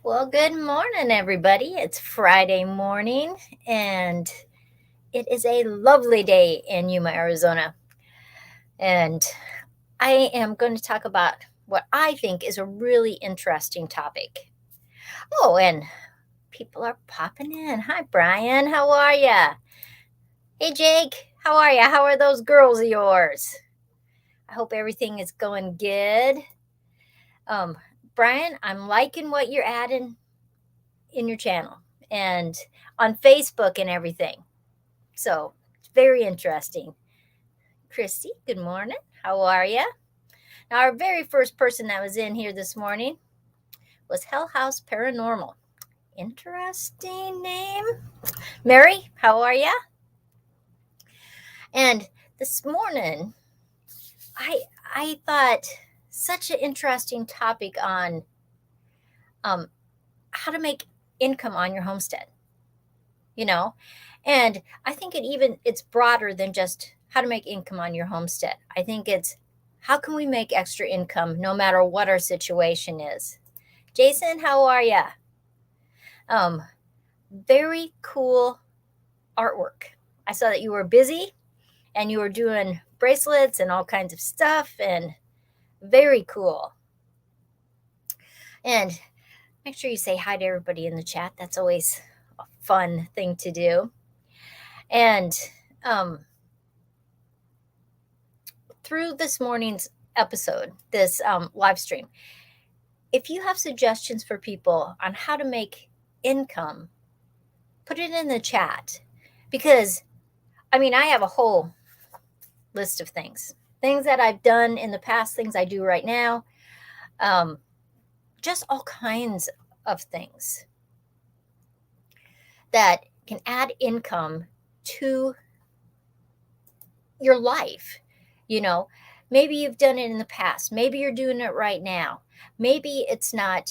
Well, good morning, everybody. It's Friday morning, and it is a lovely day in Yuma, Arizona. And I am going to talk about what I think is a really interesting topic. Oh, and people are popping in. Hi, Brian. How are ya? Hey, Jake. How are ya? How are those girls of yours? I hope everything is going good. Um, Brian, I'm liking what you're adding in your channel and on Facebook and everything. So it's very interesting. Christy, good morning. How are you? Now, our very first person that was in here this morning was Hell House Paranormal. Interesting name. Mary, how are you? And this morning, I thought such an interesting topic on how to make income on your homestead. You know, and I think it's broader than just how to make income on your homestead. I think it's how can we make extra income no matter what our situation is. Jason, how are ya? Very cool artwork. I saw that you were busy and you were doing bracelets and all kinds of stuff, and very cool. And make sure you say hi to everybody in the chat. That's always a fun thing to do. And through this morning's episode, this live stream, if you have suggestions for people on how to make income, put it in the chat. Because, I mean, I have a whole list of things that I've done in the past, things I do right now, just all kinds of things that can add income to your life. You know, maybe you've done it in the past. Maybe you're doing it right now. Maybe it's not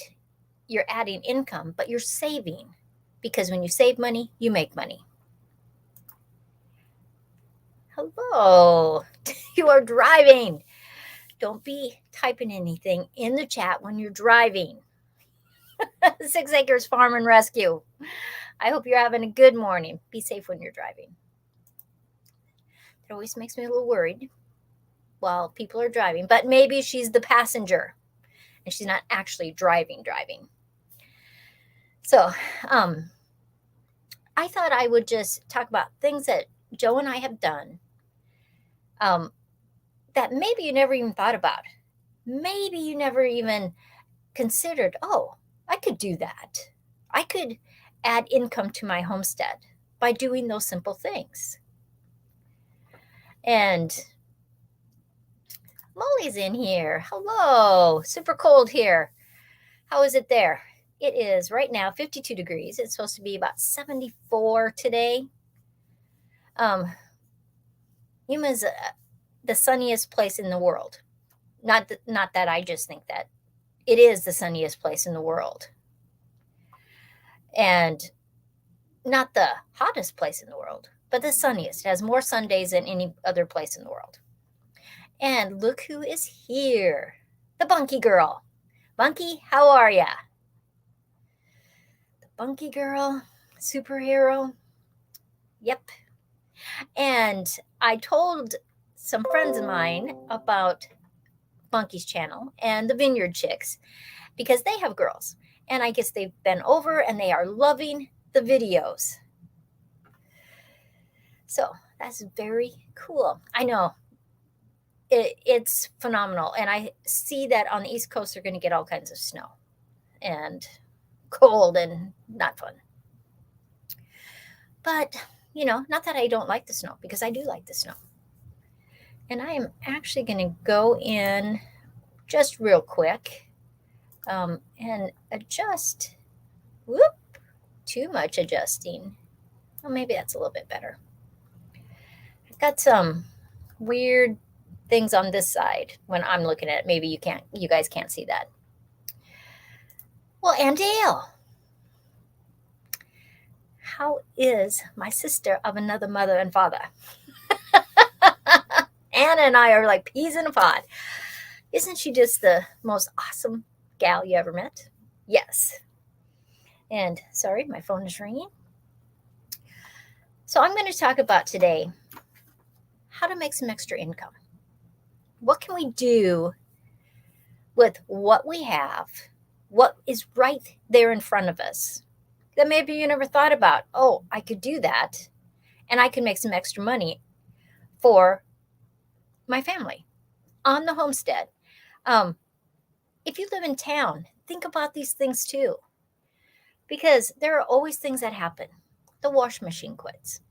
you're adding income, but you're saving, because when you save money, you make money. Hello, you are driving. Don't be typing anything in the chat when you're driving. 6 Acres Farm and Rescue. I hope you're having a good morning. Be safe when you're driving. It always makes me a little worried while people are driving, but maybe she's the passenger and she's not actually driving. So, I thought I would just talk about things that Joe and I have done that maybe you never even thought about. Maybe you never even considered, oh, I could do that. I could add income to my homestead by doing those simple things. And Molly's in here. Hello. Super cold here. How is it there? It is right now 52 degrees. It's supposed to be about 74 today. Yuma's the sunniest place in the world. Not that I just think that. It is the sunniest place in the world. And not the hottest place in the world, but the sunniest. It has more sun days than any other place in the world. And look who is here. The Bunky Girl. Bunky, how are ya? The Bunky Girl, superhero. Yep. And I told some friends of mine about Bunky's channel and the Vineyard Chicks because they have girls. And I guess they've been over and they are loving the videos. So that's very cool. I know. It's phenomenal. And I see that on the East Coast, they're going to get all kinds of snow and cold and not fun. But, you know, not that I don't like the snow, because I do like the snow. And I am actually going to go in just real quick and adjust. Whoop, too much adjusting. Well, maybe that's a little bit better. I've got some weird things on this side when I'm looking at it. Maybe you guys can't see that. Well, Ann Dale, how is my sister of another mother and father? Anna and I are like peas in a pod. Isn't she just the most awesome gal you ever met? Yes. And sorry, my phone is ringing. So I'm going to talk about today how to make some extra income. What can we do with what we have, what is right there in front of us that maybe you never thought about? Oh, I could do that and I can make some extra money for my family on the homestead. If you live in town, think about these things too, because there are always things that happen. The wash machine quits.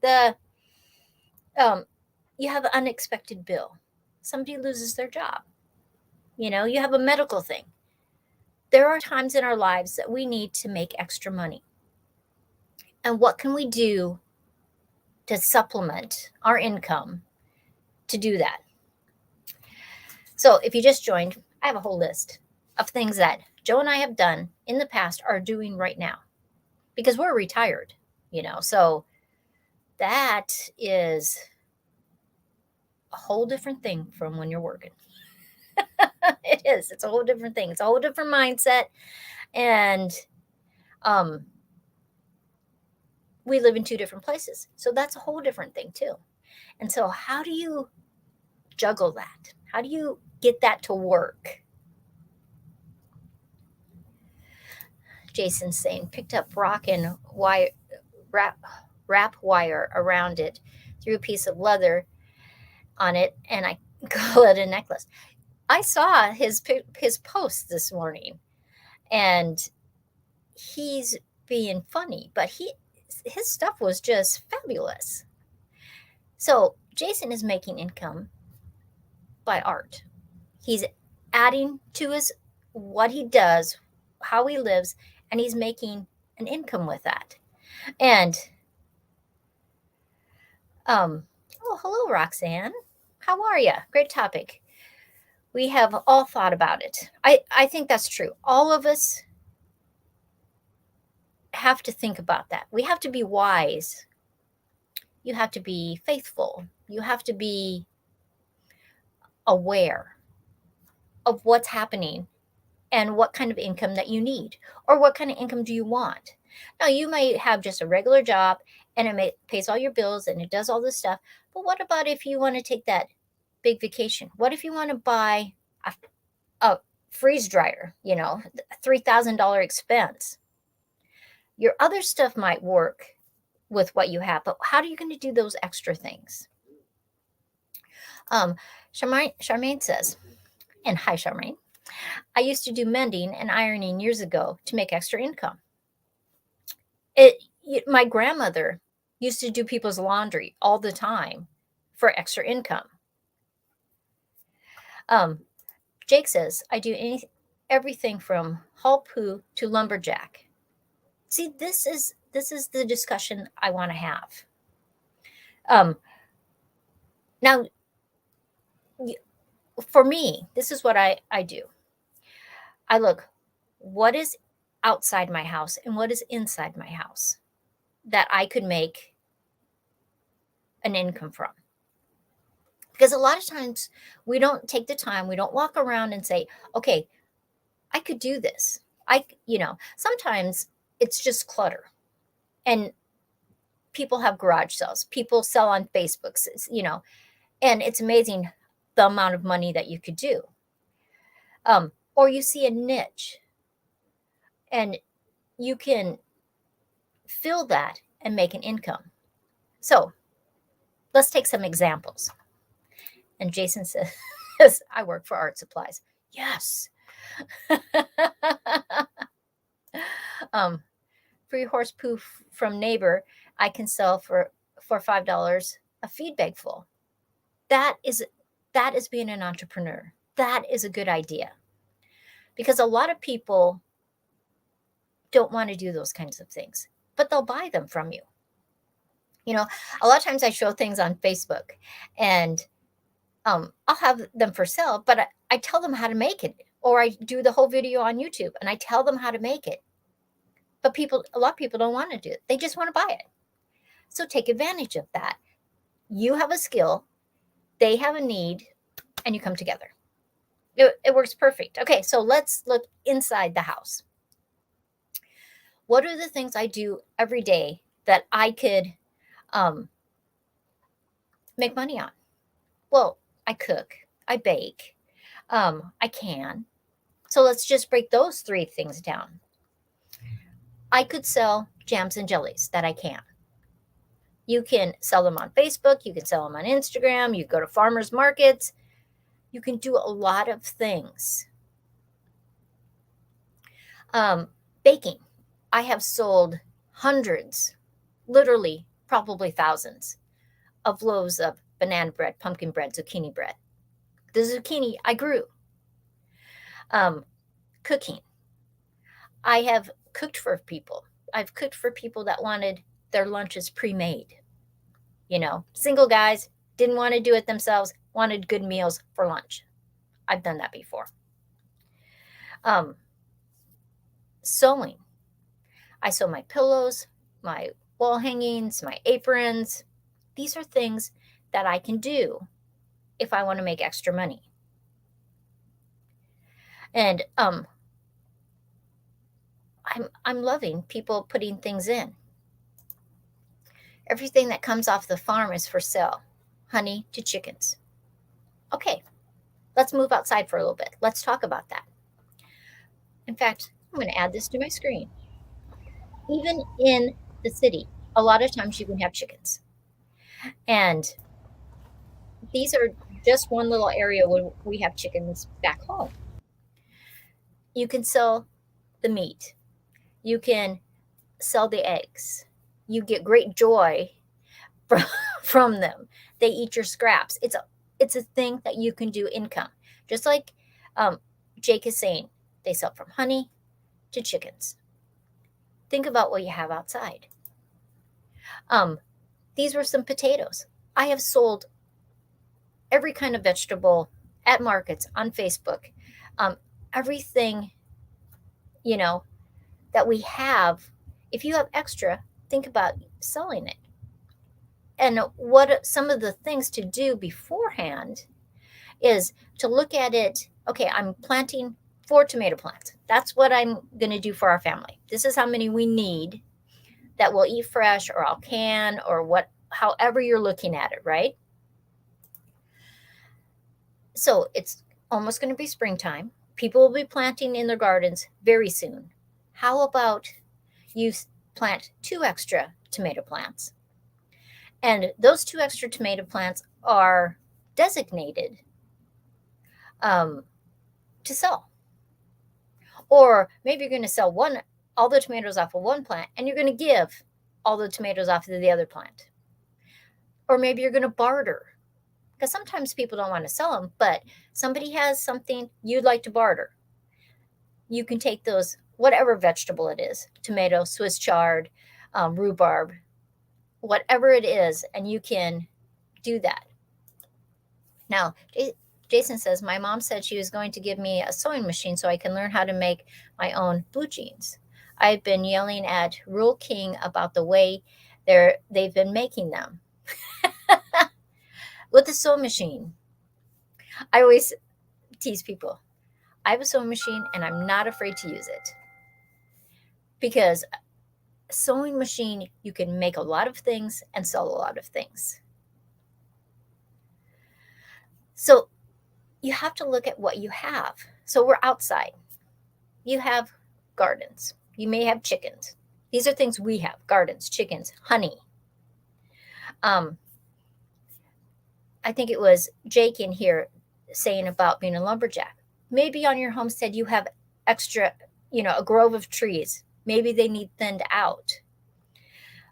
The you have an unexpected bill. Somebody loses their job. You have a medical thing. There are times in our lives that we need to make extra money. And what can we do to supplement our income to do that? So if you just joined, I have a whole list of things that Joe and I have done in the past, are doing right now, because we're retired, so that is a whole different thing from when you're working. It is. It's a whole different thing. It's a whole different mindset. And we live in two different places. So that's a whole different thing too. And so how do you juggle that? How do you get that to work? Jason's saying, picked up rock and wire, wrap wire around it, threw a piece of leather on it, and I call it a necklace. I saw his post this morning, and he's being funny, but his stuff was just fabulous. So Jason is making income by art. He's adding to what he does, how he lives, and he's making an income with that. And oh, hello, Roxanne. How are you? Great topic. We have all thought about it. I think that's true. All of us have to think about that. We have to be wise. You have to be faithful. You have to be aware of what's happening and what kind of income that you need, or what kind of income do you want. Now, you might have just a regular job and it pays all your bills and it does all this stuff. But what about if you want to take that big vacation? What if you want to buy a freeze dryer, $3,000 expense? Your other stuff might work with what you have, but how are you going to do those extra things? Charmaine says, and hi, Charmaine, I used to do mending and ironing years ago to make extra income. My grandmother used to do people's laundry all the time for extra income. Jake says, I do everything from haul poo to lumberjack. See, this is the discussion I want to have. Now, for me, this is what I do. I look, what is outside my house and what is inside my house that I could make an income from. Because a lot of times we don't take the time, we don't walk around and say, okay, I could do this. Sometimes it's just clutter. And people have garage sales. People sell on Facebook, and it's amazing the amount of money that you could do. Or you see a niche and you can fill that and make an income. So let's take some examples. And Jason says, I work for art supplies. Yes. Free horse poo from neighbor, I can sell for $5 a feed bag full. That is being an entrepreneur. That is a good idea. Because a lot of people don't want to do those kinds of things, but they'll buy them from you. A lot of times I show things on Facebook and I'll have them for sale, but I tell them how to make it, or I do the whole video on YouTube and I tell them how to make it. But a lot of people don't want to do it. They just want to buy it. So take advantage of that. You have a skill, they have a need, and you come together. It works perfect. Okay, so let's look inside the house. What are the things I do every day that I could make money on? Well, I cook, I bake, I can. So let's just break those three things down. I could sell jams and jellies that I can. You can sell them on Facebook, you can sell them on Instagram, you go to farmers markets, you can do a lot of things. Baking. I have sold hundreds, literally probably thousands of loaves of banana bread, pumpkin bread, zucchini bread. The zucchini I grew. Cooking. I have cooked for people. I've cooked for people that wanted their lunches pre-made. You know, single guys, didn't want to do it themselves, wanted good meals for lunch. I've done that before. Sewing. I sew my pillows, my wall hangings, my aprons. These are things that I can do if I want to make extra money. And I'm loving people putting things in. Everything that comes off the farm is for sale, honey to chickens. Okay, let's move outside for a little bit. Let's talk about that. In fact, I'm going to add this to my screen. Even in the city, a lot of times you can have chickens. And these are just one little area where we have chickens back home. You can sell the meat. You can sell the eggs. You get great joy from them. They eat your scraps. It's a thing that you can do income. Just like Jake is saying, they sell from honey to chickens. Think about what you have outside. These were some potatoes. I have sold every kind of vegetable at markets, on Facebook. Everything, you know, that we have. If you have extra, think about selling it. And what some of the things to do beforehand is to look at it. Okay, I'm planting 4 tomato plants. That's what I'm going to do for our family. This is how many we need that we'll eat fresh, or I'll can, or what, however you're looking at it, right? So it's almost going to be springtime. People will be planting in their gardens very soon. How about you plant 2 extra tomato plants? And those 2 extra tomato plants are designated to sell. Or maybe you're going to sell all the tomatoes off of one plant, and you're going to give all the tomatoes off of the other plant. Or maybe you're going to barter, because sometimes people don't want to sell them, but somebody has something you'd like to barter. You can take those, whatever vegetable it is, tomato, Swiss chard, rhubarb, whatever it is, and you can do that. Now, Jason says, my mom said she was going to give me a sewing machine so I can learn how to make my own blue jeans. I've been yelling at Rural King about the way they've been making them. With the sewing machine, I always tease people. I have a sewing machine and I'm not afraid to use it. Because a sewing machine, you can make a lot of things and sell a lot of things. So you have to look at what you have. So we're outside. You have gardens. You may have chickens. These are things we have: gardens, chickens, honey. I think it was Jake in here saying about being a lumberjack. Maybe on your homestead you have extra, a grove of trees. Maybe they need thinned out.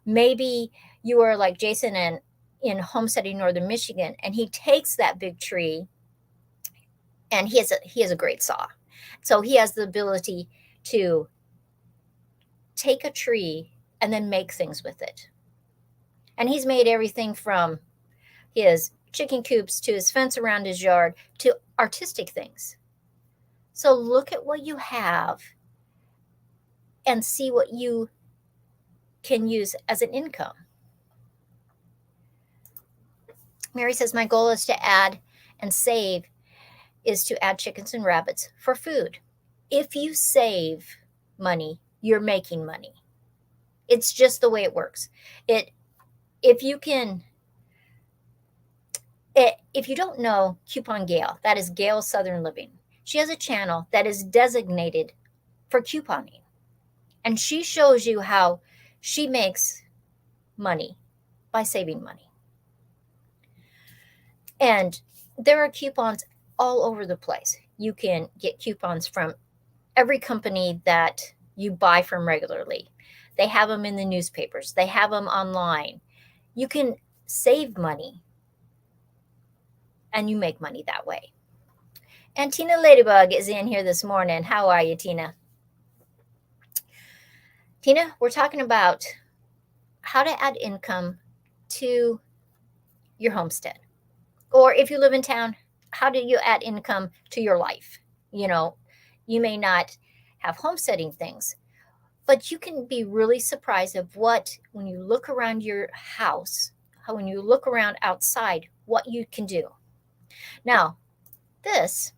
Maybe you are like Jason in Homestead in Northern Michigan, and he takes that big tree, and he has a great saw. So he has the ability to take a tree and then make things with it. And he's made everything from his chicken coops to his fence around his yard to artistic things. So look at what you have and see what you can use as an income. Mary says, my goal is to add and save is to add chickens and rabbits for food. If you save money, you're making money. It's just the way it works. If you can, if you don't know Coupon Gail, that is Gail Southern Living. She has a channel that is designated for couponing, and she shows you how she makes money by saving money. And there are coupons all over the place. You can get coupons from every company that you buy from regularly. They have them in the newspapers. They have them online. You can save money and you make money that way. And Tina Ladybug is in here this morning. How are you, Tina? Tina, we're talking about how to add income to your homestead. Or if you live in town, how do you add income to your life? You know, you may not have homesteading things, but you can be really surprised of what, when you look around your house, how when you look around outside, what you can do. Now, this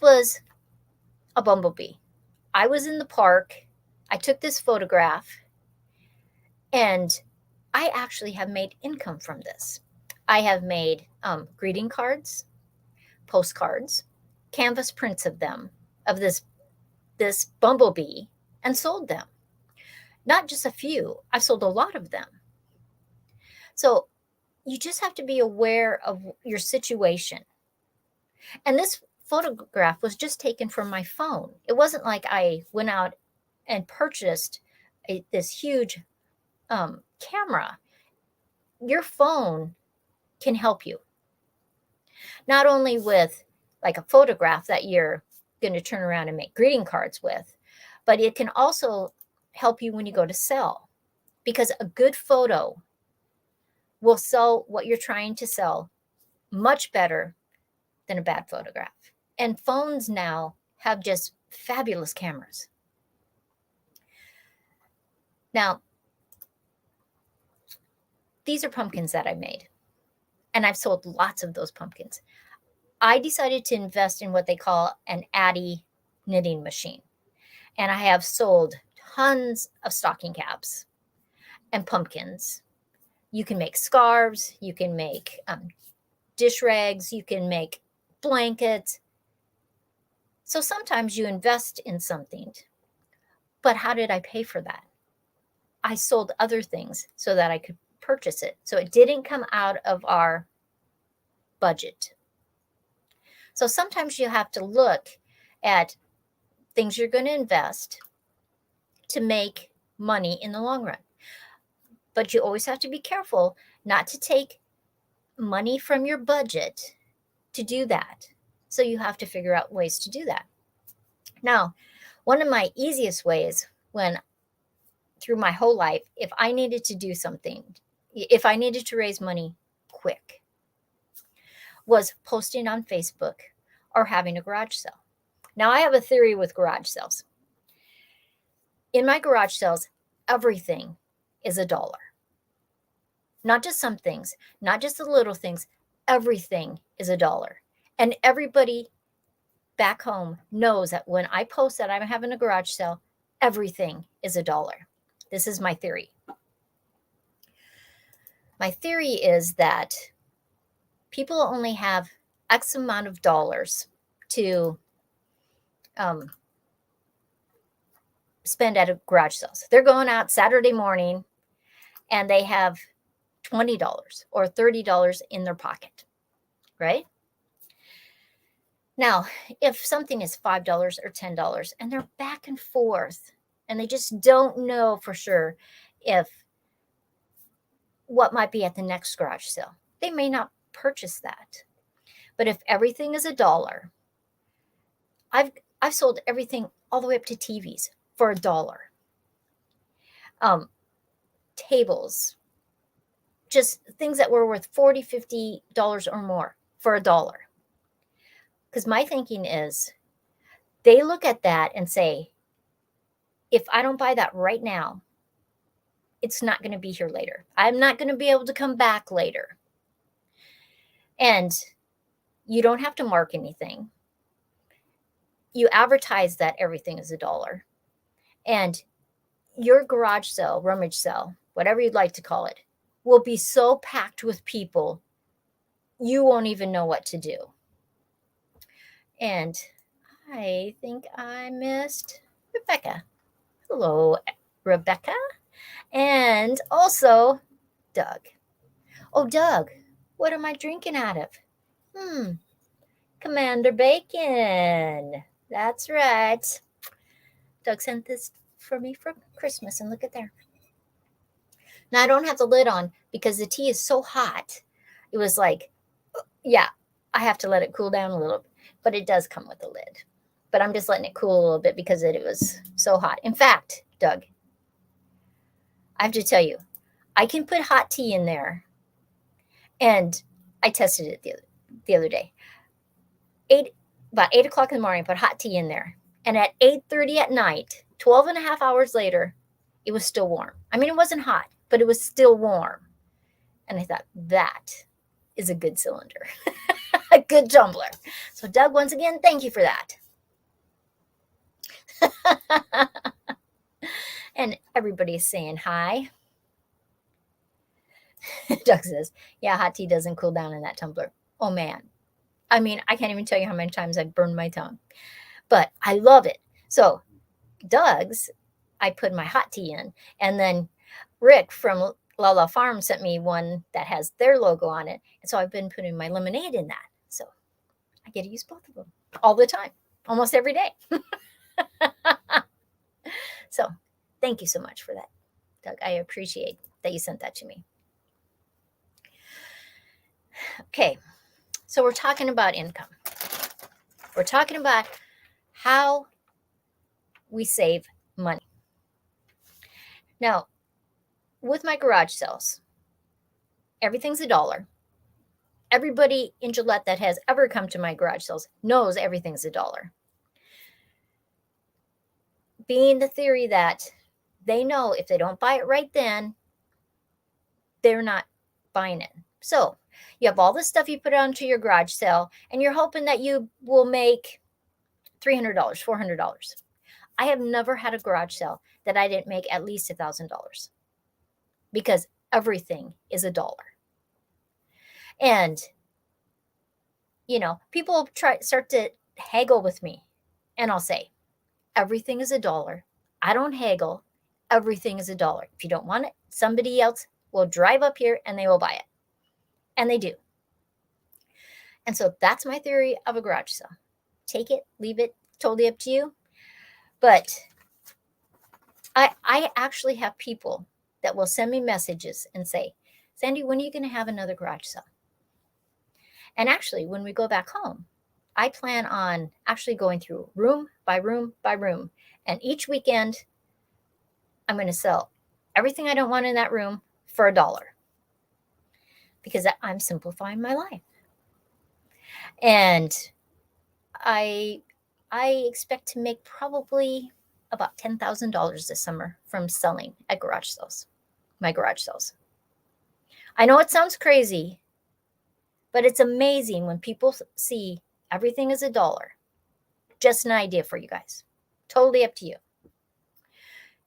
was a bumblebee. I was in the park. I took this photograph, and I actually have made income from this. I have made greeting cards, postcards, canvas prints of them, of this bumblebee, and sold them. Not just a few, I've sold a lot of them. So you just have to be aware of your situation. And this photograph was just taken from my phone. It wasn't like I went out and purchased this huge camera. Your phone can help you. Not only with like a photograph that you're going to turn around and make greeting cards with, but it can also help you when you go to sell, because a good photo will sell what you're trying to sell much better than a bad photograph. And phones now have just fabulous cameras. Now, these are pumpkins that I made, and I've sold lots of those pumpkins. I decided to invest in what they call an Addy knitting machine, and I have sold tons of stocking caps and pumpkins. You can make scarves, you can make dish rags, you can make blankets. So sometimes you invest in something, but how did I pay for that? I sold other things so that I could purchase it. So it didn't come out of our budget. So sometimes you have to look at things you're going to invest to make money in the long run. But you always have to be careful not to take money from your budget to do that. So you have to figure out ways to do that. Now, one of my easiest ways through my whole life, if I needed to do something, if I needed to raise money quick, was posting on Facebook or having a garage sale. Now, I have a theory with garage sales. In my garage sales, everything is $1. Not just some things, not just the little things, everything is $1. And everybody back home knows that when I post that I'm having a garage sale, everything is $1. This is my theory. My theory is that people only have X amount of dollars to spend at a garage sale. So they're going out Saturday morning and they have $20 or $30 in their pocket, right? Now, if something is $5 or $10 and they're back and forth and they just don't know for sure if what might be at the next garage sale, they may not purchase that. But if everything is $1, I've sold everything all the way up to TVs for $1. Tables, just things that were worth $40, $50 or more for $1. Because my thinking is they look at that and say, if I don't buy that right now, it's not going to be here later. I'm not going to be able to come back later. And you don't have to mark anything. You advertise that everything is $1. And your garage sale, rummage sale, whatever you'd like to call it, will be so packed with people, you won't even know what to do. And I think I missed Rebecca. Hello, Rebecca. And also Doug. Oh, Doug, what am I drinking out of? Commander Bacon. That's right. Doug sent this for me for Christmas, and look at there. Now I don't have the lid on because the tea is so hot. It was like, yeah, I have to let it cool down a little, but it does come with a lid. But I'm just letting it cool a little bit because it was so hot. In fact, Doug, I have to tell you, I can put hot tea in there, and I tested it the other day. About 8 o'clock in the morning, I put hot tea in there, and at 8:30 at night, 12 and a half hours later, it was still warm. I mean, it wasn't hot, but it was still warm. And I thought, that is a good cylinder, a good tumbler. So Doug, once again, thank you for that. And everybody's saying hi. Doug says, yeah, hot tea doesn't cool down in that tumbler. Oh, man. I mean, I can't even tell you how many times I've burned my tongue. But I love it. So Doug's, I put my hot tea in. And then Rick from Lala Farm sent me one that has their logo on it. And so I've been putting my lemonade in that. So I get to use both of them all the time, almost every day. So thank you so much for that, Doug. I appreciate that you sent that to me. Okay, so we're talking about income. We're talking about how we save money. Now, with my garage sales, everything's $1. Everybody in Gillette that has ever come to my garage sales knows everything's $1. Being the theory that they know if they don't buy it right then, they're not buying it. So you have all this stuff you put onto your garage sale, and you're hoping that you will make $300, $400. I have never had a garage sale that I didn't make at least $1,000 because everything is $1. And, you know, people start to haggle with me, and I'll say, everything is $1. I don't haggle. Everything is $1. If you don't want it, somebody else will drive up here and they will buy it. And they do. And so that's my theory of a garage sale. Take it, leave it, totally up to you. But I actually have people that will send me messages and say, Sandy, when are you going to have another garage sale? And actually, when we go back home, I plan on actually going through room by room by room. And each weekend, I'm going to sell everything I don't want in that room for $1 because I'm simplifying my life. And I expect to make probably about $10,000 this summer from selling at garage sales, my garage sales. I know it sounds crazy, but it's amazing when people see everything is $1. Just an idea for you guys. Totally up to you.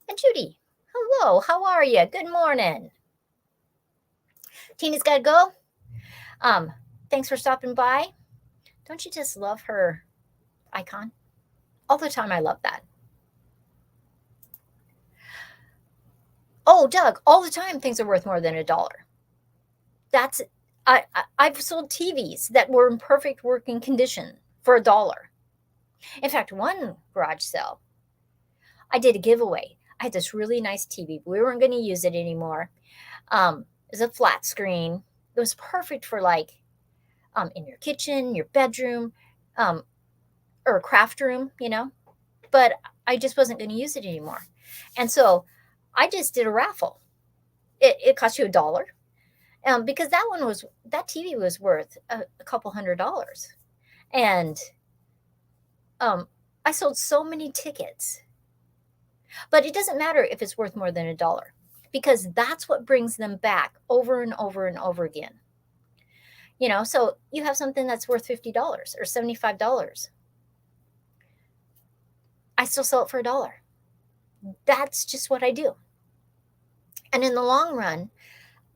And Judy, hello, how are you? Good morning. Tina's got to go. Thanks for stopping by. Don't you just love her icon? All the time, I love that. Oh, Doug, all the time things are worth more than $1. That's I've sold TVs that were in perfect working condition for $1. In fact, one garage sale, I did a giveaway. I had this really nice TV. We weren't going to use it anymore. It was a flat screen. It was perfect for like in your kitchen, your bedroom, or a craft room, you know. But I just wasn't going to use it anymore. And so I just did a raffle. It cost you $1. Because that TV was worth a couple $100. And I sold so many tickets. But it doesn't matter if it's worth more than $1 because that's what brings them back over and over and over again. You know, so you have something that's worth $50 or $75. I still sell it for $1. that's just what I do. And in the long run,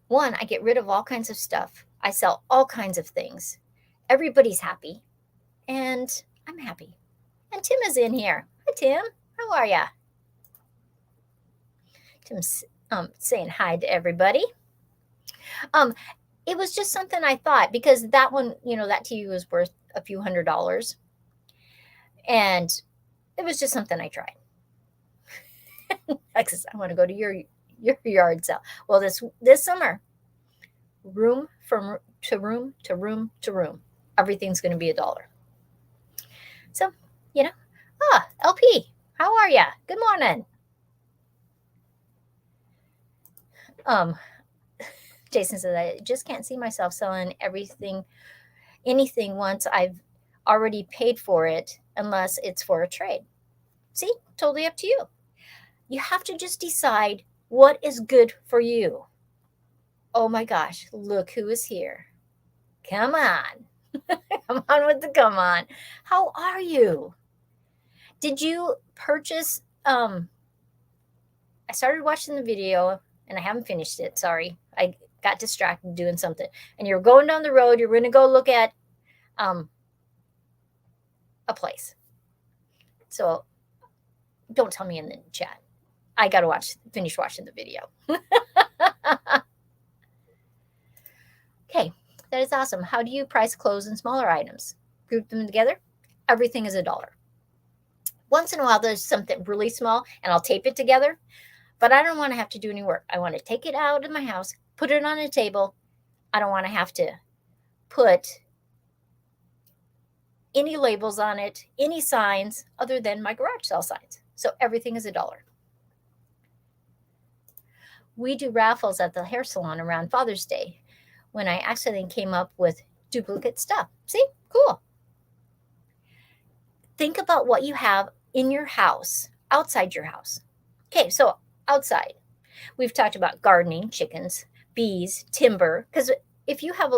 one, I get rid of all kinds of stuff. I sell all kinds of things. Everybody's happy, and I'm happy. And Tim is in here. Hi, Tim. How are ya? Tim's saying hi to everybody. It was just something I thought, because that one, that TV was worth a few $100s. And it was just something I tried. Because I want to go to your yard sale. Well, this summer, room to room to room to room, everything's going to be $1. So, LP, how are ya? Good morning. Jason says, I just can't see myself selling anything once I've already paid for it, unless it's for a trade. See, totally up to you. You have to just decide what is good for you. Oh my gosh, look who is here. Come on. Come on with the come on. How are you? Did you purchase, I started watching the video and I haven't finished it. Sorry. I got distracted doing something. And you're going down the road. You're going to go look at a place. So don't tell me in the chat. I got to finish watching the video. Okay, that is awesome. How do you price clothes and smaller items? Group them together. Everything is $1. Once in a while, there's something really small, and I'll tape it together. But I don't want to have to do any work. I want to take it out of my house, put it on a table. I don't want to have to put any labels on it, any signs other than my garage sale signs. So everything is $1. We do raffles at the hair salon around Father's Day, when I accidentally came up with duplicate stuff. See? Cool. Think about what you have in your house, outside your house. Okay, so outside, we've talked about gardening, chickens, bees, timber, because if you have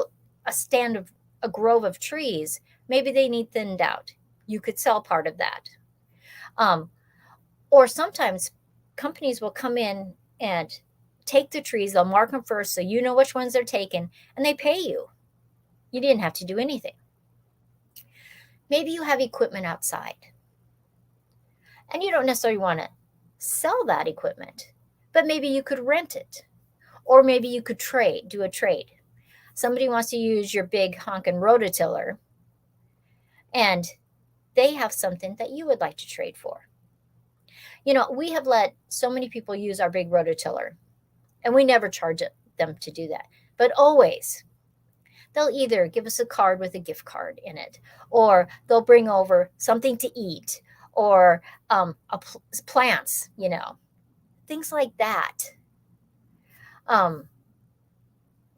a grove of trees, maybe they need thinned out. You could sell part of that. Or sometimes companies will come in and take the trees, they'll mark them first so you know which ones they're taking, and they pay you. You didn't have to do anything. Maybe you have equipment outside, and you don't necessarily want to sell that equipment, but maybe you could rent it, or maybe you could do a trade. Somebody wants to use your big honkin' rototiller, and they have something that you would like to trade for. We have let so many people use our big rototiller, and we never charge them to do that. But always, they'll either give us a card with a gift card in it, or they'll bring over something to eat, or plants, things like that.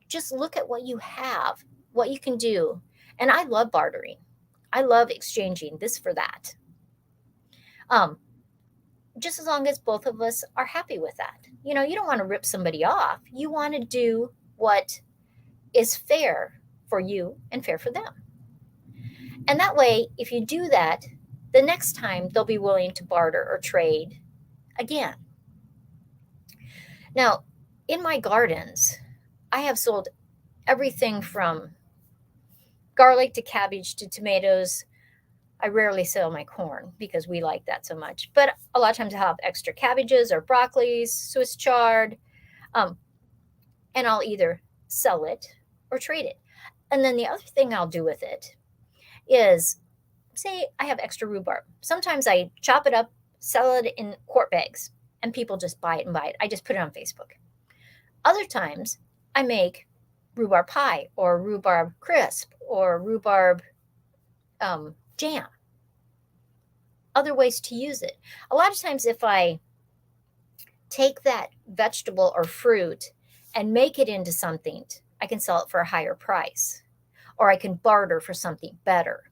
Just look at what you have, what you can do. And I love bartering. I love exchanging this for that. Just as long as both of us are happy with that. You don't want to rip somebody off. You want to do what is fair for you and fair for them. And that way, if you do that, the next time they'll be willing to barter or trade again. Now, in my gardens, I have sold everything from garlic to cabbage to tomatoes. I rarely sell my corn because we like that so much. But a lot of times I'll have extra cabbages or broccoli, Swiss chard, and I'll either sell it or trade it. And then the other thing I'll do with it is, say I have extra rhubarb. Sometimes I chop it up, sell it in quart bags, and people just buy it and buy it. I just put it on Facebook. Other times I make rhubarb pie or rhubarb crisp or rhubarb jam. Other ways to use it. A lot of times if I take that vegetable or fruit and make it into something, I can sell it for a higher price, or I can barter for something better.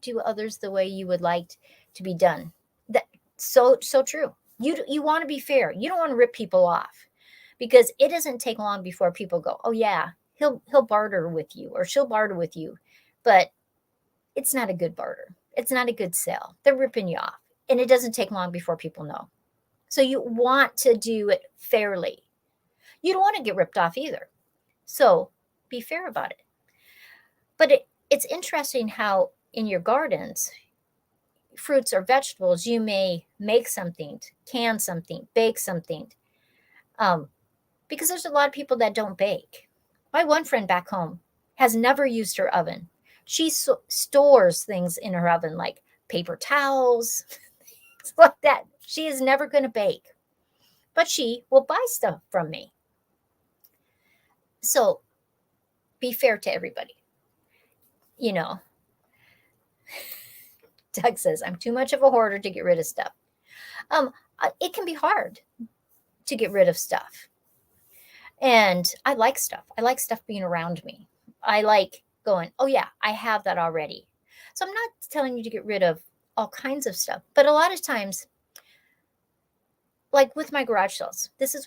Do others the way you would like to be done. That's so true. You want to be fair. You don't want to rip people off, because it doesn't take long before people go, oh yeah, he'll barter with you, or she'll barter with you, but it's not a good barter. It's not a good sale. They're ripping you off. And it doesn't take long before people know. So you want to do it fairly. You don't want to get ripped off either. So be fair about it. But it's interesting how in your gardens, fruits or vegetables, you may make something, can something, bake something. Because there's a lot of people that don't bake. My one friend back home has never used her oven. She stores things in her oven like paper towels, things like that. She is never going to bake, but she will buy stuff from me. So be fair to everybody. You know, Doug says, I'm too much of a hoarder to get rid of stuff. It can be hard to get rid of stuff. And I like stuff. I like stuff being around me. I like going, oh yeah, I have that already. So I'm not telling you to get rid of all kinds of stuff, but a lot of times, like with my garage sales, this is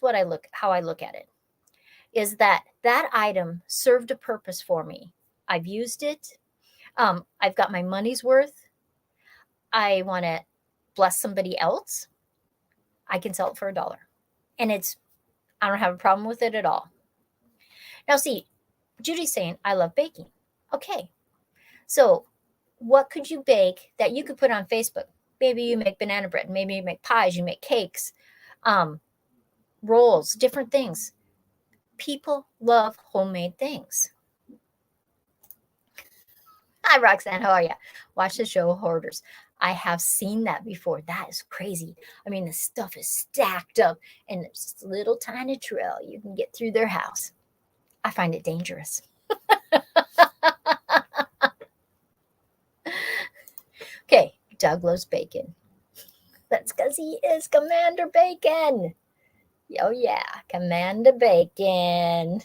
how I look at it, is that item served a purpose for me. I've used it. I've got my money's worth. I want to bless somebody else. I can sell it for $1. And I don't have a problem with it at all. Now, see, Judy's saying, I love baking. Okay. So what could you bake that you could put on Facebook? Maybe you make banana bread. Maybe you make pies. You make cakes, rolls, different things. People love homemade things. Hi, Roxanne. How are you? Watch the show Hoarders. I have seen that before. That is crazy. I mean, the stuff is stacked up and there's this little tiny trail you can get through their house. I find it dangerous. Okay, Doug loves bacon. That's because he is Commander Bacon. Oh, yeah, Commander Bacon.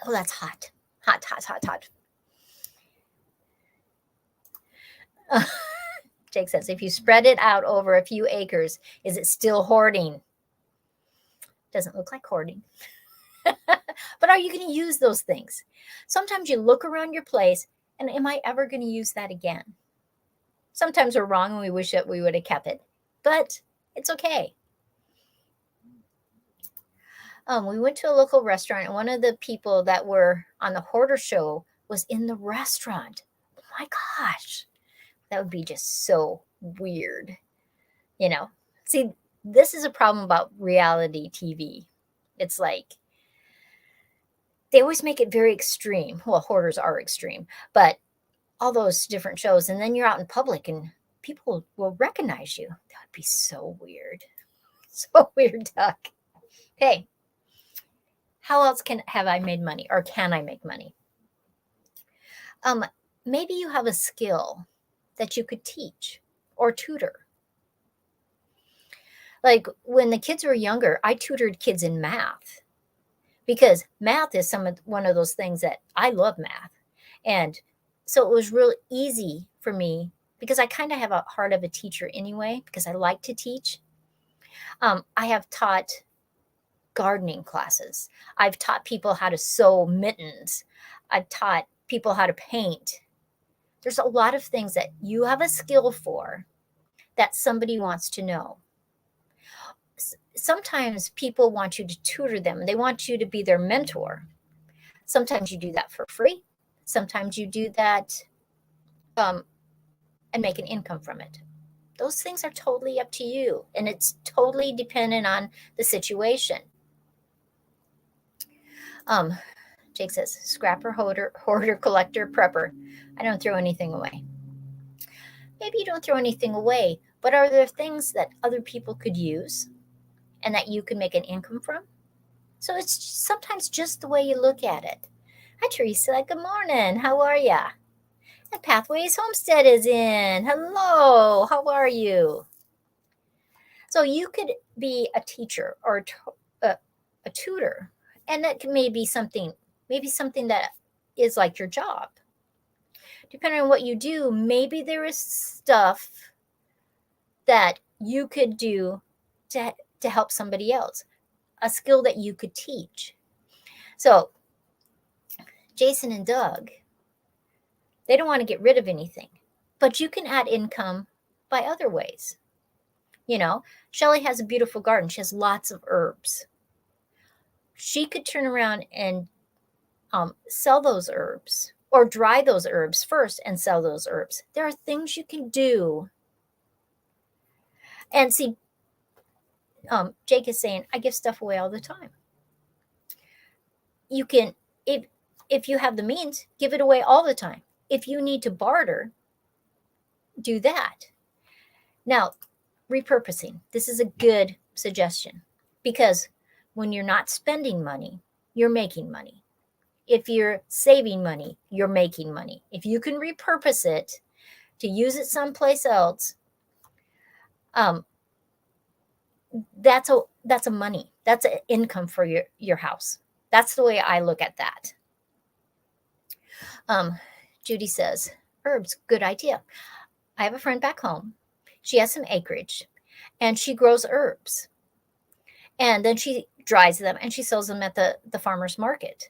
Oh, that's hot. Hot, hot, hot, hot. Jake says, if you spread it out over a few acres, is it still hoarding? Doesn't look like hoarding. But are you going to use those things? Sometimes you look around your place and am I ever going to use that again? Sometimes we're wrong and we wish that we would have kept it, but it's okay. We went to a local restaurant and one of the people that were on the hoarder show was in the restaurant. Oh my gosh. That would be just so weird. See, this is a problem about reality TV. It's like they always make it very extreme. Well, hoarders are extreme, but all those different shows. And then you're out in public and people will recognize you. That would be so weird. So weird, Duck. Okay. How else have I made money or can I make money? Maybe you have a skill that you could teach or tutor. Like when the kids were younger, I tutored kids in math because math is one of those things that I love math. And so it was real easy for me because I kind of have a heart of a teacher anyway, because I like to teach. I have taught gardening classes. I've taught people how to sew mittens. I've taught people how to paint. There's a lot of things that you have a skill for that somebody wants to know. Sometimes people want you to tutor them. They want you to be their mentor. Sometimes you do that for free. Sometimes you do that and make an income from it. Those things are totally up to you, and it's totally dependent on the situation. Jake says, scrapper, hoarder, collector, prepper. I don't throw anything away. Maybe you don't throw anything away, but are there things that other people could use and that you could make an income from? So it's sometimes just the way you look at it. Hi, Teresa. Good morning. How are ya? And Pathways Homestead is in. Hello. How are you? So you could be a teacher or a tutor, and that may be something that is like your job. Depending on what you do, maybe there is stuff that you could do to help somebody else, a skill that you could teach. So Jason and Doug, They don't want to get rid of anything, but you can add income by other ways. You know, Shelly has a beautiful garden. She has lots of herbs. She could turn around and sell those herbs, or dry those herbs first and sell those herbs. There are things you can do. And see, Jake is saying, I give stuff away all the time. You can, if you have the means, give it away all the time. If you need to barter, do that. Now, repurposing. This is a good suggestion, because when you're not spending money, you're making money. If you're saving money, you're making money. If you can repurpose it to use it someplace else, that's a money. That's an income for your house. That's the way I look at that. Judy says, herbs, good idea. I have a friend back home. She has some acreage and she grows herbs. And then she dries them and she sells them at the farmer's market.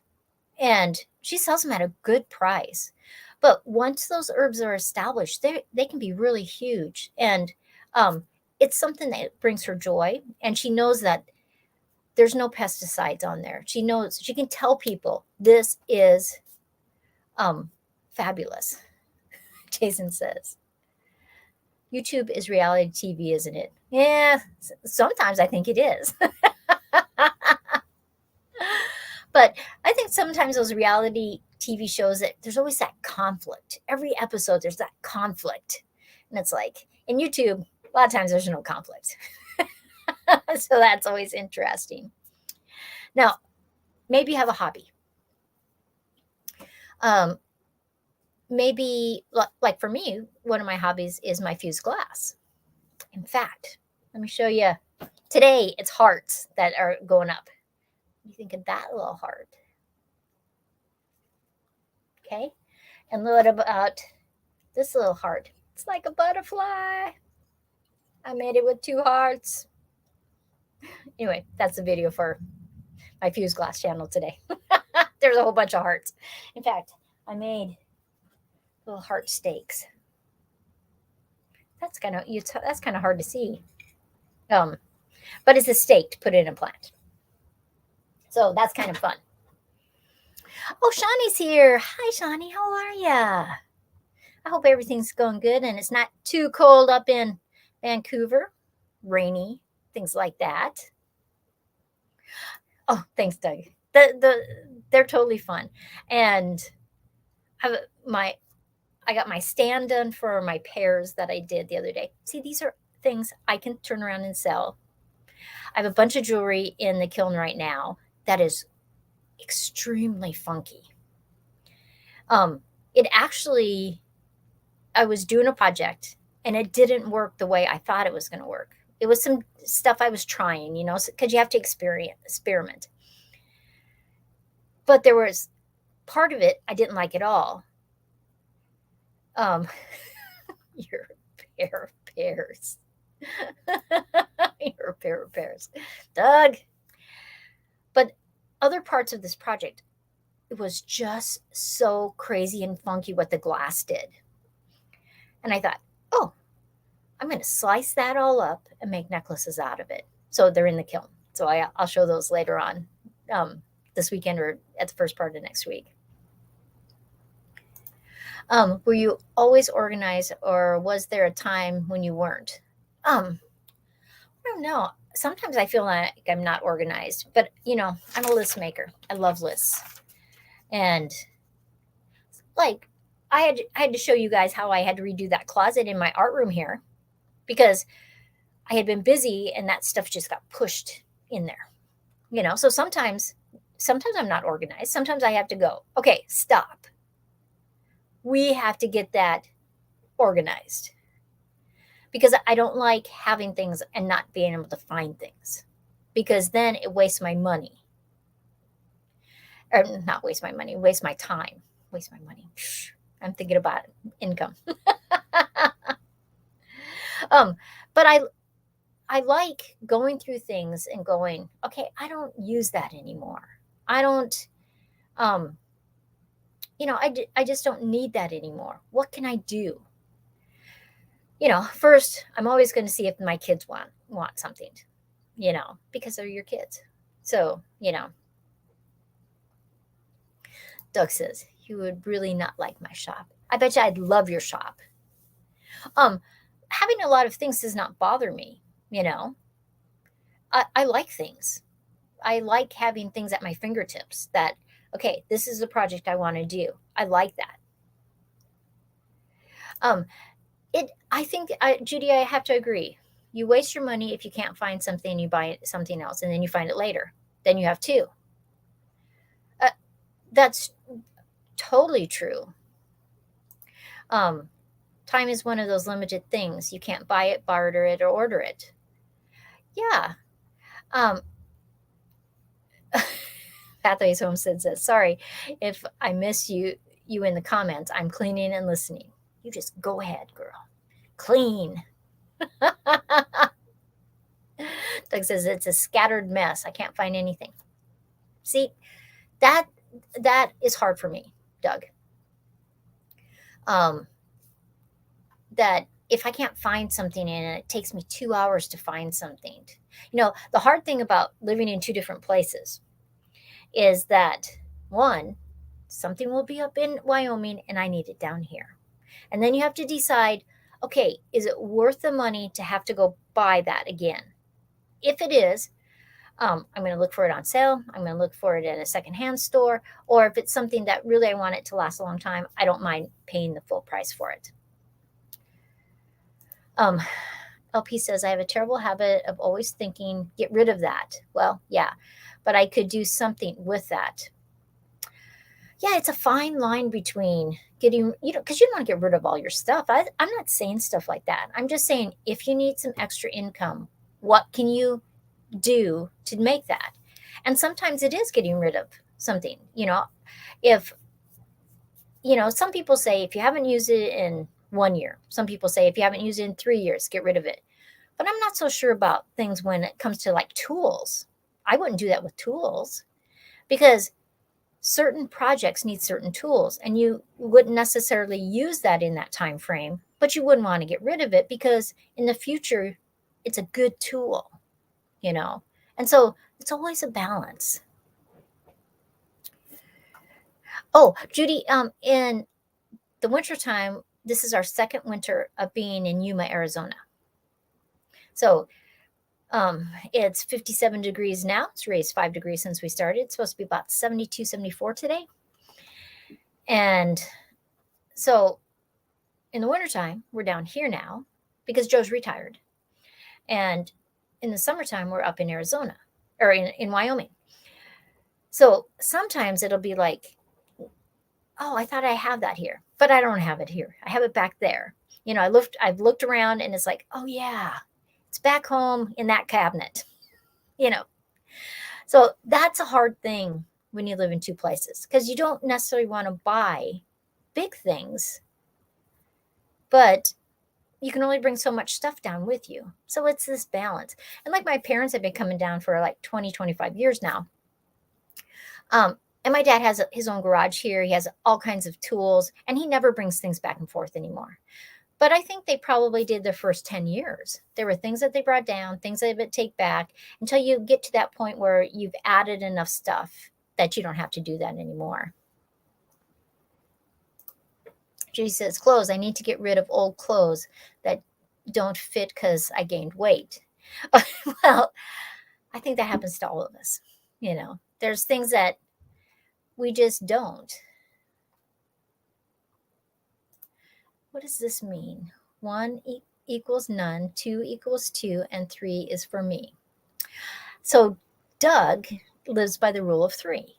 And she sells them at a good price. But once those herbs are established, they can be really huge. And it's something that brings her joy. And she knows that there's no pesticides on there. She knows, she can tell people this is fabulous. Jason says, YouTube is reality TV, isn't it? Yeah, sometimes I think it is. But I think sometimes those reality TV shows, that there's always that conflict. Every episode, there's that conflict. And it's like, in YouTube, a lot of times there's no conflict. So that's always interesting. Now, maybe you have a hobby. Maybe, like for me, one of my hobbies is my fused glass. In fact, let me show you. Today, it's hearts that are going up. You think of that little heart. Okay. And what about this little heart? It's like a butterfly. I made it with 2 hearts. Anyway, that's the video for my fused glass channel today. There's a whole bunch of hearts. In fact, I made little heart steaks. That's kind of hard to see. But it's a steak to put in a plant. So that's kind of fun. Oh, Shawnee's here. Hi, Shawnee. How are ya? I hope everything's going good and it's not too cold up in Vancouver. Rainy, things like that. Oh, thanks, Doug. They're totally fun. And I got my stand done for my pears that I did the other day. See, these are things I can turn around and sell. I have a bunch of jewelry in the kiln right now that is extremely funky. It actually, I was doing a project and it didn't work the way I thought it was going to work. It was some stuff I was trying, because you have to experiment. But there was part of it I didn't like at all. You're a pair of pears. You're a pair of pears. Doug. But other parts of this project, it was just so crazy and funky what the glass did. And I thought, oh, I'm going to slice that all up and make necklaces out of it. So they're in the kiln. So I'll show those later on this weekend or at the first part of next week. Were you always organized, or was there a time when you weren't? I don't know. Sometimes I feel like I'm not organized, but I'm a list maker. I love lists. And like I had to show you guys how I had to redo that closet in my art room here, because I had been busy and that stuff just got pushed in there. So sometimes I'm not organized. Sometimes I have to go, okay, stop. We have to get that organized, because I don't like having things and not being able to find things, because then it wastes my money. Or not waste my money, waste my time, waste my money. I'm thinking about income. But I like going through things and going, okay, I don't use that anymore. I don't, I just don't need that anymore. What can I do? First, I'm always going to see if my kids want something, because they're your kids. So, Doug says, you would really not like my shop. I bet you I'd love your shop. Having a lot of things does not bother me, I like things. I like having things at my fingertips that, okay, this is the project I want to do. I like that. I think, Judy, I have to agree. You waste your money if you can't find something, you buy something else, and then you find it later. Then you have two. That's totally true. Time is one of those limited things. You can't buy it, barter it, or order it. Yeah. Pathways Homestead says, sorry if I miss you in the comments. I'm cleaning and listening. You just go ahead, girl. Clean. Doug says, it's a scattered mess. I can't find anything. See, that is hard for me, Doug. That if I can't find something and it takes me 2 hours to find something. The hard thing about living in two different places is that, one, something will be up in Wyoming and I need it down here. And then you have to decide, okay, is it worth the money to have to go buy that again? If it is, I'm going to look for it on sale. I'm going to look for it at a secondhand store. Or if it's something that really I want it to last a long time, I don't mind paying the full price for it. LP says, I have a terrible habit of always thinking, get rid of that. Well, yeah, but I could do something with that. Yeah, it's a fine line between getting, because you don't want to get rid of all your stuff. I'm not saying stuff like that. I'm just saying, if you need some extra income, what can you do to make that? And sometimes it is getting rid of something. If some people say if you haven't used it in 1 year, some people say if you haven't used it in 3 years, get rid of it. But I'm not so sure about things when it comes to like tools. I wouldn't do that with tools, because certain projects need certain tools, and you wouldn't necessarily use that in that time frame, but you wouldn't want to get rid of it because in the future it's a good tool. And so it's always a balance. Oh, Judy, in the wintertime, this is our second winter of being in Yuma, Arizona. So it's 57 degrees now. It's raised 5 degrees since we started. It's supposed to be about 72, 74 today. And so in the wintertime, we're down here now because Joe's retired. And in the summertime, we're up in Arizona or in Wyoming. So sometimes it'll be like, oh, I thought I have that here, but I don't have it here. I have it back there. I've looked around and it's like, oh yeah, it's back home in that cabinet, So that's a hard thing when you live in two places, because you don't necessarily want to buy big things, but you can only bring so much stuff down with you. So it's this balance. And like my parents have been coming down for like 20, 25 years now. And my dad has his own garage here. He has all kinds of tools, and he never brings things back and forth anymore. But I think they probably did the first 10 years. There were things that they brought down, things they would take back, until you get to that point where you've added enough stuff that you don't have to do that anymore. Judy says, clothes. I need to get rid of old clothes that don't fit because I gained weight. Well, I think that happens to all of us. There's things that we just don't. What does this mean? 1 equals none, 2 equals 2, and 3 is for me. So Doug lives by the rule of 3.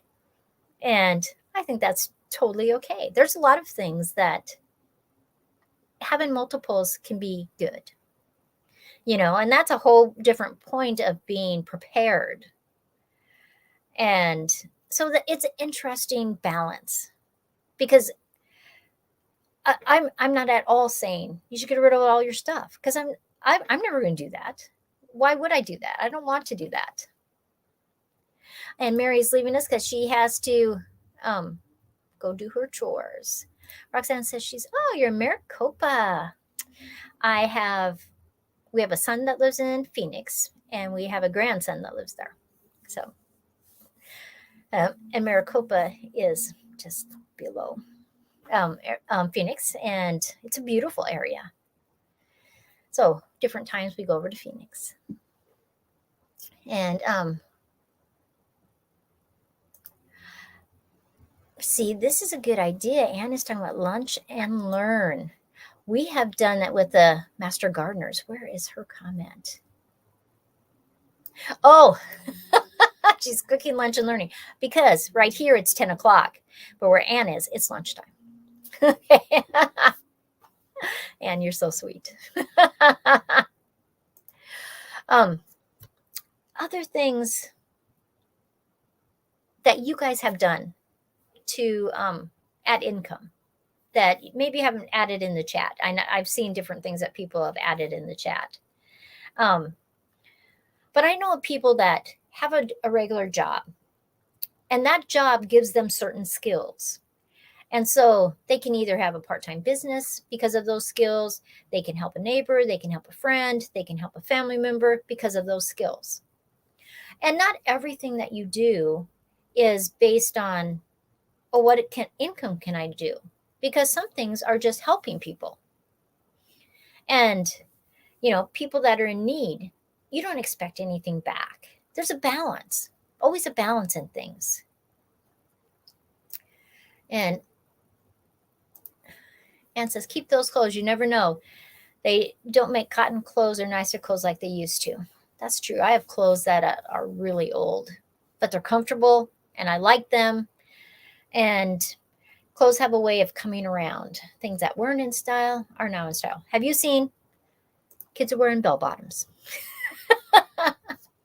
And I think that's totally okay. There's a lot of things that having multiples can be good. And that's a whole different point of being prepared. And so that it's an interesting balance, because I'm not at all saying you should get rid of all your stuff, because I'm never going to do that. Why would I do that? I don't want to do that. And Mary's leaving us because she has to go do her chores. Roxanne says you're in Maricopa. We have a son that lives in Phoenix, and we have a grandson that lives there. So, and Maricopa is just below Phoenix, and it's a beautiful area. So different times we go over to Phoenix. And see, this is a good idea. Anne is talking about lunch and learn. We have done that with the Master Gardeners. Where is her comment? Oh, she's cooking lunch and learning, because right here it's 10 o'clock, but where Anne is, it's lunchtime. Anne, you're so sweet. Other things that you guys have done to add income that maybe you haven't added in the chat. I've seen different things that people have added in the chat. But I know of people that have a regular job, and that job gives them certain skills. And so they can either have a part-time business because of those skills. They can help a neighbor. They can help a friend. They can help a family member because of those skills. And not everything that you do is based on, oh, what income can I do? Because some things are just helping people. And, people that are in need, you don't expect anything back. There's a balance, always a balance in things. And Anne says, keep those clothes. You never know. They don't make cotton clothes or nicer clothes like they used to. That's true. I have clothes that are really old, but they're comfortable and I like them. And clothes have a way of coming around. Things that weren't in style are now in style. Have you seen kids are wearing bell bottoms?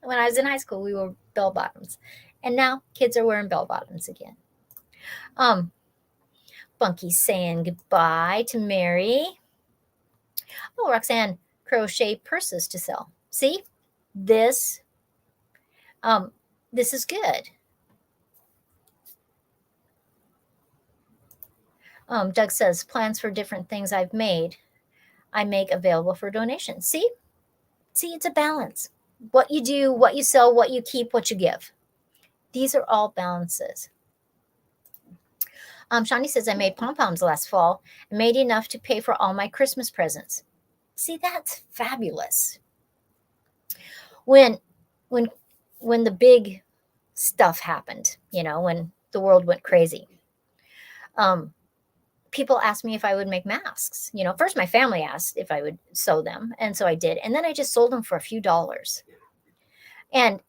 When I was in high school, we wore bell bottoms. And now kids are wearing bell bottoms again. Bunky's saying goodbye to Mary. Oh, Roxanne, crochet purses to sell. See, this is good. Doug says, plans for different things I make available for donation. See, it's a balance. What you do, what you sell, what you keep, what you give. These are all balances. Shawnee says, I made pom-poms last fall and made enough to pay for all my Christmas presents. See, that's fabulous. When the big stuff happened, when the world went crazy, people asked me if I would make masks. First my family asked if I would sew them, and so I did. And then I just sold them for a few dollars. And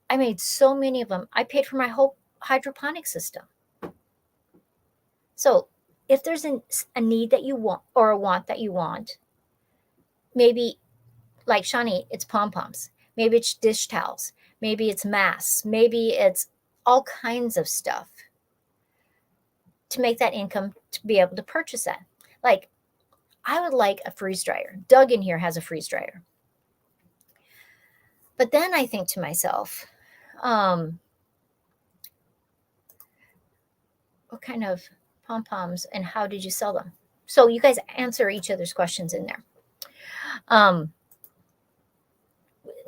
I made so many of them. I paid for my whole hydroponic system. So if there's a need that you want or a want that you want, maybe like Shawnee, it's pom-poms. Maybe it's dish towels. Maybe it's masks. Maybe it's all kinds of stuff to make that income to be able to purchase that. Like, I would like a freeze dryer. Doug in here has a freeze dryer. But then I think to myself, what kind of pom-poms and how did you sell them? So you guys answer each other's questions in there.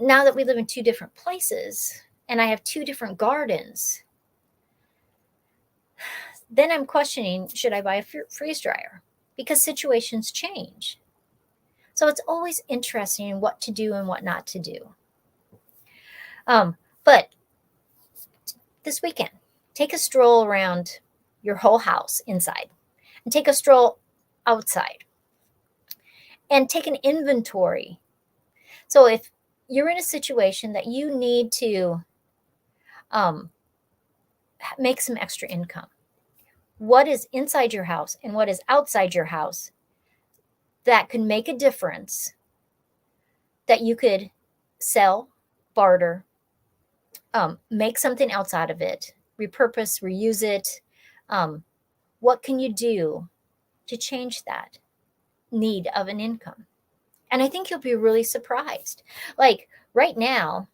Now that we live in two different places and I have two different gardens, then I'm questioning, should I buy a freeze dryer? Because situations change. So it's always interesting what to do and what not to do. But this weekend, take a stroll around your whole house inside and take a stroll outside and take an inventory. So if you're in a situation that you need to make some extra income, what is inside your house and what is outside your house that could make a difference that you could sell, barter, make something else out of it, repurpose, reuse it. What can you do to change that need of an income? And I think you'll be really surprised. Like right now,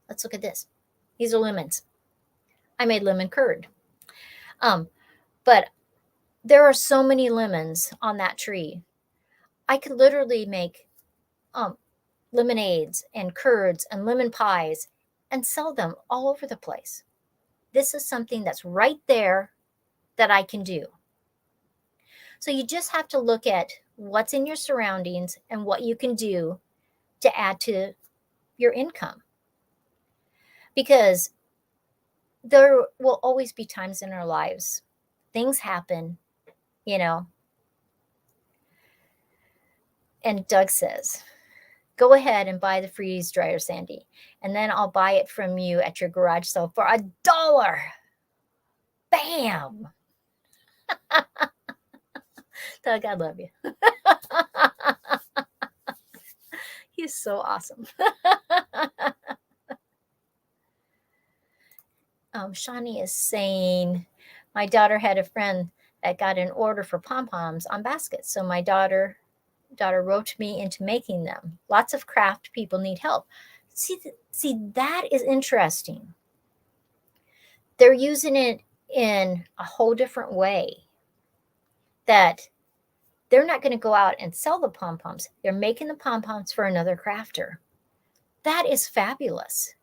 let's look at this. These are lemons. I made lemon curd. But there are so many lemons on that tree. I could literally make lemonades and curds and lemon pies and sell them all over the place. This is something that's right there that I can do. So you just have to look at what's in your surroundings and what you can do to add to your income. Because there will always be times in our lives, things happen, you know. And Doug says, go ahead and buy the freeze dryer, Sandy, and then I'll buy it from you at your garage sale for $1. Bam! Doug, I love you. He's so awesome. Shawnee is saying, my daughter had a friend that got an order for pom-poms on baskets. So my daughter roped me into making them. Lots of craft people need help. See, that is interesting. They're using it in a whole different way, that they're not going to go out and sell the pom-poms. They're making the pom-poms for another crafter. That is fabulous.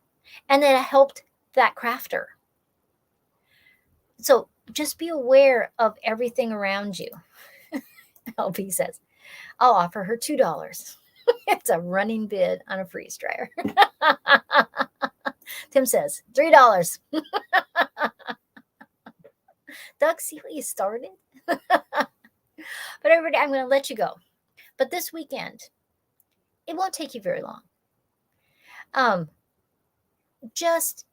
And that helped that crafter. So just be aware of everything around you. LP says, I'll offer her $2. It's a running bid on a freeze dryer. Tim says, $3. Doug, see what you started? But everybody, I'm going to let you go. But this weekend, it won't take you very long. Just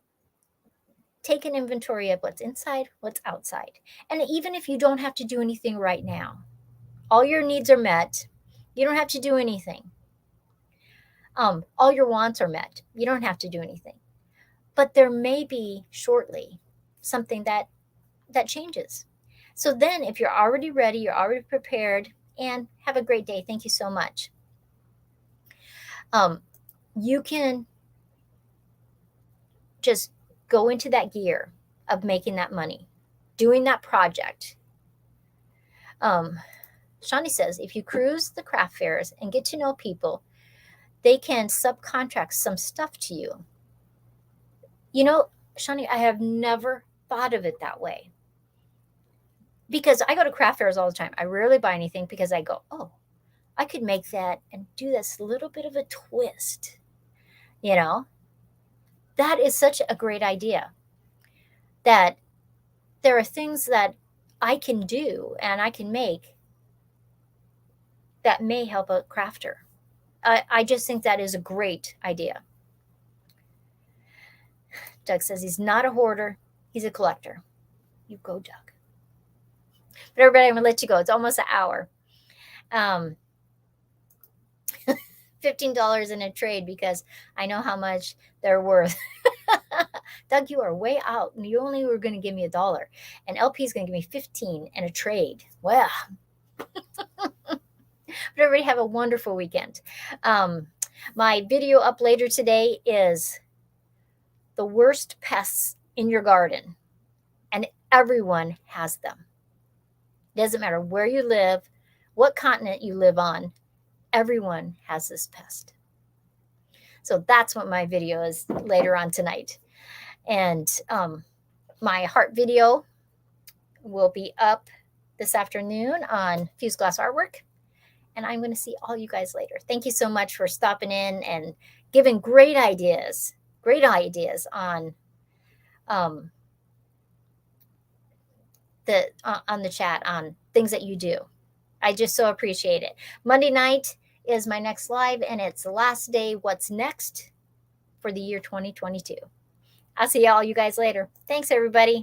take an inventory of what's inside, what's outside. And even if you don't have to do anything right now, all your needs are met. You don't have to do anything. All your wants are met. You don't have to do anything. But there may be shortly something that changes. So then if you're already ready, you're already prepared, and have a great day. Thank you so much. You can just go into that gear of making that money, doing that project. Shawnee says, if you cruise the craft fairs and get to know people, they can subcontract some stuff to you. You know, Shawnee, I have never thought of it that way. Because I go to craft fairs all the time. I rarely buy anything because I go, oh, I could make that and do this little bit of a twist. You know, that is such a great idea, that there are things that I can do and I can make that may help a crafter. I just think that is a great idea. Doug says he's not a hoarder. He's a collector. You go, Doug. But everybody, I'm going to let you go. It's almost an hour. $15 in a trade because I know how much they're worth. Doug, you are way out. You only were going to give me $1. And LP is going to give me 15 in a trade. Well. But everybody have a wonderful weekend. My video up later today is the worst pests in your garden. And everyone has them. It doesn't matter where you live, what continent you live on, everyone has this pest. So that's what my video is later on tonight. And my heart video will be up this afternoon on fused glass artwork. And I'm going to see all you guys later. Thank you so much for stopping in and giving great ideas on the chat on things that you do. I just so appreciate it. Monday night is my next live, and it's the last day. What's next for the year 2022? I'll see all you guys later. Thanks, everybody.